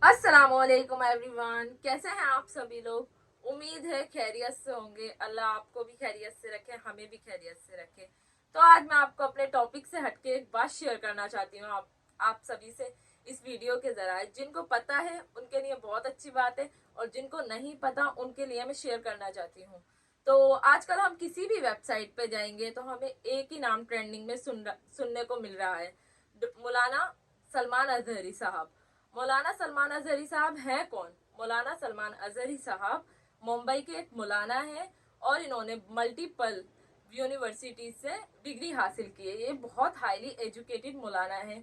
अस्सलामुअलैकुम एवरीवन, कैसे हैं आप सभी लोग। उम्मीद है खैरियत से होंगे। अल्लाह आपको भी खैरियत से रखे, हमें भी खैरियत से रखे। तो आज मैं आपको अपने टॉपिक से हटके एक बात शेयर करना चाहती हूँ आप सभी से इस वीडियो के जरिए। जिनको पता है उनके लिए बहुत अच्छी बात है, और जिनको नहीं पता उनके लिए मैं शेयर करना चाहती हूँ। तो आजकल हम किसी भी वेबसाइट पे जाएंगे तो हमें एक ही नाम ट्रेंडिंग में सुनने को मिल रहा है, मौलाना सलमान अजहरी साहब। मौलाना सलमान अजहरी साहब हैं कौन? मौलाना सलमान अजहरी साहब मुंबई के एक मौलाना हैं, और इन्होंने मल्टीपल यूनिवर्सिटी से डिग्री हासिल की है। ये बहुत हाईली एजुकेटेड मौलाना है।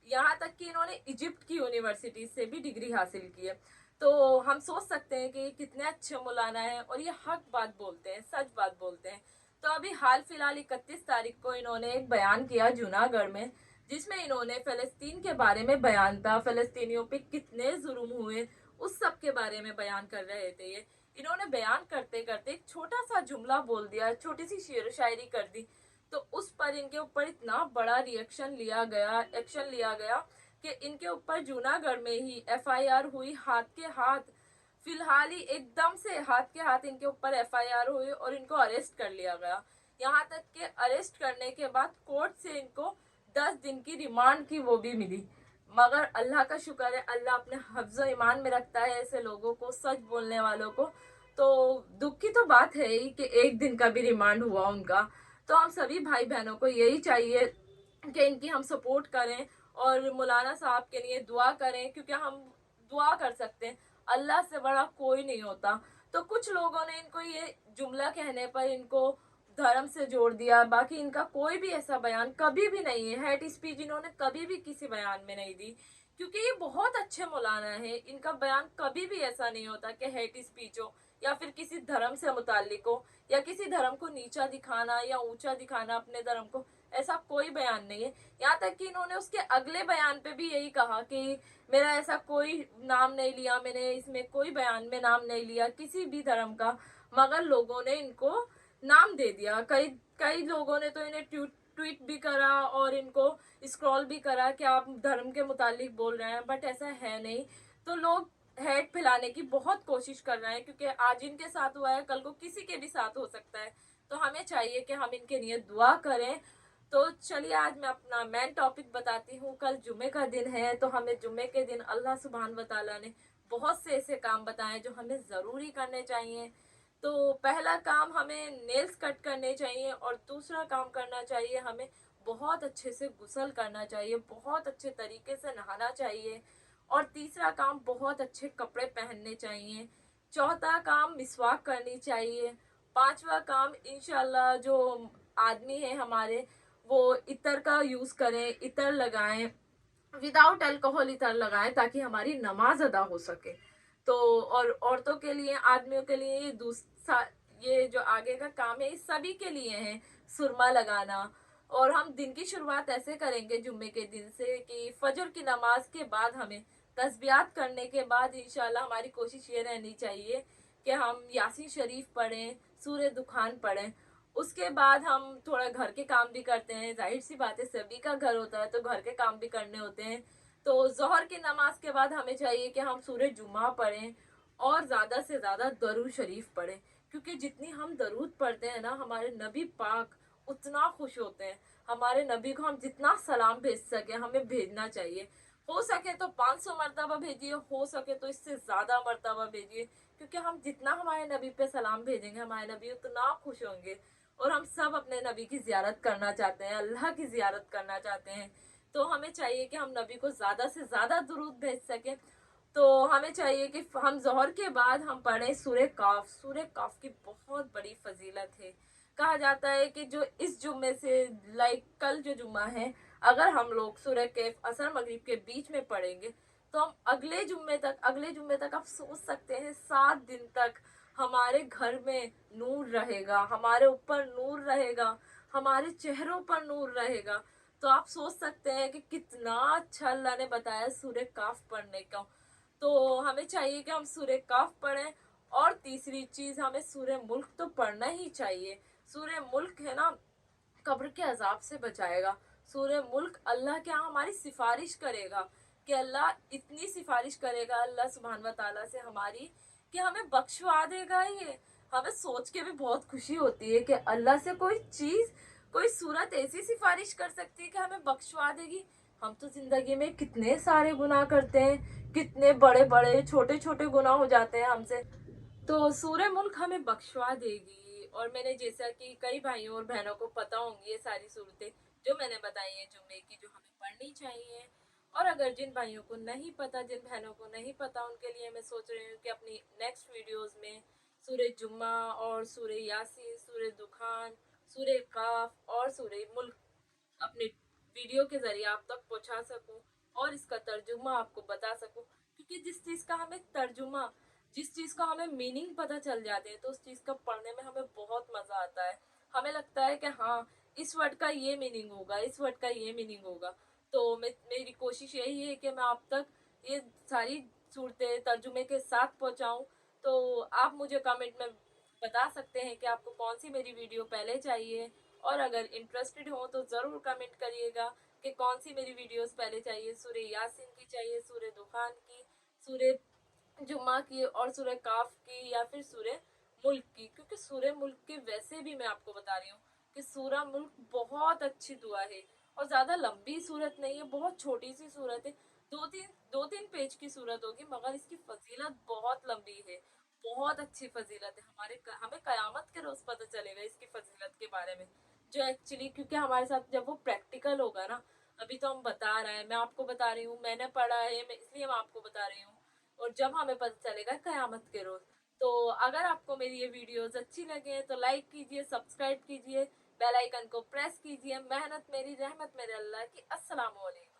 यहाँ तक कि इन्होंने इजिप्ट की यूनिवर्सिटी से भी डिग्री हासिल की है। तो हम सोच सकते हैं कि कितने अच्छे मौलाना हैं, और ये हक बात बोलते हैं, सच बात बोलते हैं। तो अभी हाल फिलहाल 31 तारीख को इन्होंने एक बयान किया जूनागढ़ में, जिसमें इन्होंने फलस्तीन के बारे में बयान था। फलस्तीनियों पे कितने जुल्म हुए उस सब के बारे में बयान कर रहे थे। ये इन्होंने बयान करते करते एक छोटा सा जुमला बोल दिया, छोटी सी शेर शायरी कर दी, तो उस पर इनके ऊपर इतना बड़ा एक्शन लिया गया कि इनके ऊपर जूनागढ़ में ही FIR हुई, हाथ के हाथ। फिलहाल ही एकदम से हाथ के हाथ इनके ऊपर FIR हुई और इनको अरेस्ट कर लिया गया। यहाँ तक कि अरेस्ट करने के बाद कोर्ट से इनको 10 दिन की रिमांड की वो भी मिली। मगर अल्लाह का शुक्र है, अल्लाह अपने हफ्ज़ो ईमान में रखता है ऐसे लोगों को, सच बोलने वालों को। तो दुख की तो बात है ही कि एक दिन का भी रिमांड हुआ उनका। तो हम सभी भाई बहनों को यही चाहिए कि इनकी हम सपोर्ट करें और मौलाना साहब के लिए दुआ करें, क्योंकि हम दुआ कर सकते हैं, अल्लाह से बड़ा कोई नहीं होता। तो कुछ लोगों ने इनको ये जुमला कहने पर इनको धर्म से जोड़ दिया। बाकी इनका कोई भी ऐसा बयान कभी भी नहीं है, हेट स्पीच इन्होंने कभी भी किसी बयान में नहीं दी, क्योंकि ये बहुत अच्छे मौलाना है। इनका बयान कभी भी ऐसा नहीं होता कि हेट स्पीच हो, या फिर किसी धर्म से मुतालिक हो, या किसी धर्म को नीचा दिखाना या ऊंचा दिखाना अपने धर्म को, ऐसा कोई बयान नहीं है। यहाँ तक कि इन्होंने उसके अगले बयान पे भी यही कहा कि मेरा ऐसा कोई नाम नहीं लिया, मैंने इसमें कोई बयान में नाम नहीं लिया किसी भी धर्म का। मगर लोगों ने इनको नाम दे दिया। कई कई लोगों ने तो इन्हें ट्वीट भी करा और इनको स्क्रॉल भी करा कि आप धर्म के मुतालिक बोल रहे हैं, बट ऐसा है नहीं। तो लोग हेट फैलाने की बहुत कोशिश कर रहे हैं, क्योंकि आज इनके साथ हुआ है, कल को किसी के भी साथ हो सकता है। तो हमें चाहिए कि हम इनके लिए दुआ करें। तो चलिए आज मैं अपना मेन टॉपिक बताती हूँ। कल जुमे का दिन है, तो हमें जुमे के दिन अल्लाह सुभान व तआला ने बहुत से ऐसे काम बताए जो हमें ज़रूरी करने चाहिए। तो पहला काम हमें नेल्स कट करने चाहिए, और दूसरा काम करना चाहिए हमें बहुत अच्छे से गुस्ल करना चाहिए, बहुत अच्छे तरीके से नहाना चाहिए, और तीसरा काम बहुत अच्छे कपड़े पहनने चाहिए। चौथा काम मिसवाक करनी चाहिए। पांचवा काम इंशाल्लाह जो आदमी है हमारे, वो इतर का यूज़ करें, इतर लगाएं, विदाउट अल्कोहल इतर लगाएं, ताकि हमारी नमाज अदा हो सके। तो और औरतों के लिए, आदमियों के लिए ये दूसरा, ये जो आगे का काम है इस सभी के लिए है, सुरमा लगाना। और हम दिन की शुरुआत ऐसे करेंगे जुम्मे के दिन से कि फजर की नमाज के बाद हमें तस्बियात करने के बाद इंशाल्लाह हमारी कोशिश ये रहनी चाहिए कि हम यासीन शरीफ पढ़ें, सूरह दुखान पढ़ें। उसके बाद हम थोड़ा घर के काम भी करते हैं, जाहिर सी बात है सभी का घर होता है तो घर के काम भी करने होते हैं। तो जोहर की नमाज के बाद हमें चाहिए कि हम सूरह जुमा पढ़ें और ज़्यादा से ज़्यादा दरूद शरीफ पढ़ें, क्योंकि जितनी हम दरूद पढ़ते हैं ना, हमारे नबी पाक उतना खुश होते हैं। हमारे नबी को हम जितना सलाम भेज सके हमें भेजना चाहिए। हो सके तो 500 मरतबा भेजिए, हो सके तो इससे ज़्यादा मरतबा भेजिए, क्योंकि हम जितना हमारे नबी पे सलाम भेजेंगे हमारे नबी उतना खुश होंगे। और हम सब अपने नबी की ज़ियारत करना चाहते हैं, अल्लाह की ज़ियारत करना चाहते हैं। तो हमें चाहिए कि हम नबी को ज़्यादा से ज़्यादा दुरूद भेज सकें। तो हमें चाहिए कि हम ज़ोहर के बाद हम पढ़ें सूरह काफ। सूरह काफ की बहुत बड़ी फजीलत है। कहा जाता है कि जो इस जुम्मे से, लाइक कल जो जुम्मा है, अगर हम लोग सूरह कैफ असर मगरिब के बीच में पढ़ेंगे तो हम अगले जुम्मे तक आप सोच सकते हैं 7 दिन तक हमारे घर में नूर रहेगा, हमारे ऊपर नूर रहेगा, हमारे चेहरों पर नूर रहेगा। तो आप सोच सकते हैं कि कितना अच्छा अल्लाह ने बताया सूरह काफ पढ़ने का। तो हमें चाहिए कि हम सूरह काफ पढ़ें। और तीसरी चीज़, हमें सूरह मुल्क तो पढ़ना ही चाहिए। सूरह मुल्क है ना, कब्र के अजाब से बचाएगा। सूरह मुल्क अल्लाह के यहाँ हमारी सिफारिश करेगा کہ अल्लाह इतनी सिफारिश करेगा अल्लाह सुभान व ताला से हमारी कि हमें बख्शवा देगा ये। हमें सोच के भी बहुत खुशी होती है कि अल्लाह से कोई चीज़, कोई सूरत ऐसी सिफारिश कर सकती है कि हमें बख्शवा देगी। हम तो ज़िंदगी में कितने सारे गुनाह करते हैं, कितने बड़े बड़े छोटे छोटे गुनाह हो जाते हैं हमसे, तो सूरह मुल्क हमें बख्शवा देगी। और मैंने जैसा कि कई भाइयों और बहनों को पता होंगी ये सारी सूरतें जो मैंने बताई हैं जुम्मे की, जो हमें पढ़नी चाहिए। और अगर जिन भाइयों को नहीं पता, जिन बहनों को नहीं पता, उनके लिए मैं सोच रही हूँ कि अपनी नेक्स्ट वीडियोस में सूरह जुम्मा और सूरह यासीन, सूरह दुखान, सूरह काफ और सूरह मुल्क अपने वीडियो के जरिए आप तक पहुंचा सकूं और इसका तर्जुमा आपको बता सकूं। क्योंकि जिस चीज़ का हमें तर्जुमा, जिस चीज़ का हमें मीनिंग पता चल जाते हैं तो उस चीज़ का पढ़ने में हमें बहुत मज़ा आता है। हमें लगता है कि हाँ, इस वर्ड का ये मीनिंग होगा, इस वर्ड का ये मीनिंग होगा। तो मेरी कोशिश यही है कि मैं आप तक ये सारी सूरतें तर्जुमे के साथ पहुंचाऊं। तो आप मुझे कमेंट में बता सकते हैं कि आपको कौन सी मेरी वीडियो पहले चाहिए, और अगर इंटरेस्टेड हो तो ज़रूर कमेंट करिएगा कि कौन सी मेरी वीडियोस पहले चाहिए, सूरह यासीन की चाहिए, सूरह दुखान की, सूरह जुम्मा की और सूरह काफ की, या फिर सूरह मुल्क की। क्योंकि सूरह मुल्क के वैसे भी मैं आपको बता रही हूँ कि सूरह मुल्क बहुत अच्छी दुआ है और ज़्यादा लंबी सूरत नहीं है, बहुत छोटी सी सूरत है, दो तीन पेज की सूरत होगी, मगर इसकी फजीलत बहुत लंबी है, बहुत अच्छी फजीलत है। हमें कयामत के रोज़ पता चलेगा इसकी फजीलत के बारे में, जो एक्चुअली क्योंकि हमारे साथ जब वो प्रैक्टिकल होगा ना, अभी तो हम बता रहे हैं, मैं आपको बता रही हूँ, मैंने पढ़ा है, मैं इसलिए मैं आपको बता रही हूँ, और जब हमें पता चलेगा कयामत के रोज। तो अगर आपको मेरी ये वीडियोस अच्छी लगे तो लाइक कीजिए, सब्सक्राइब कीजिए, बेल आइकन को प्रेस कीजिए। मेहनत मेरी, रहमत मेरे अल्लाह की। अस्सलाम वालेकुम।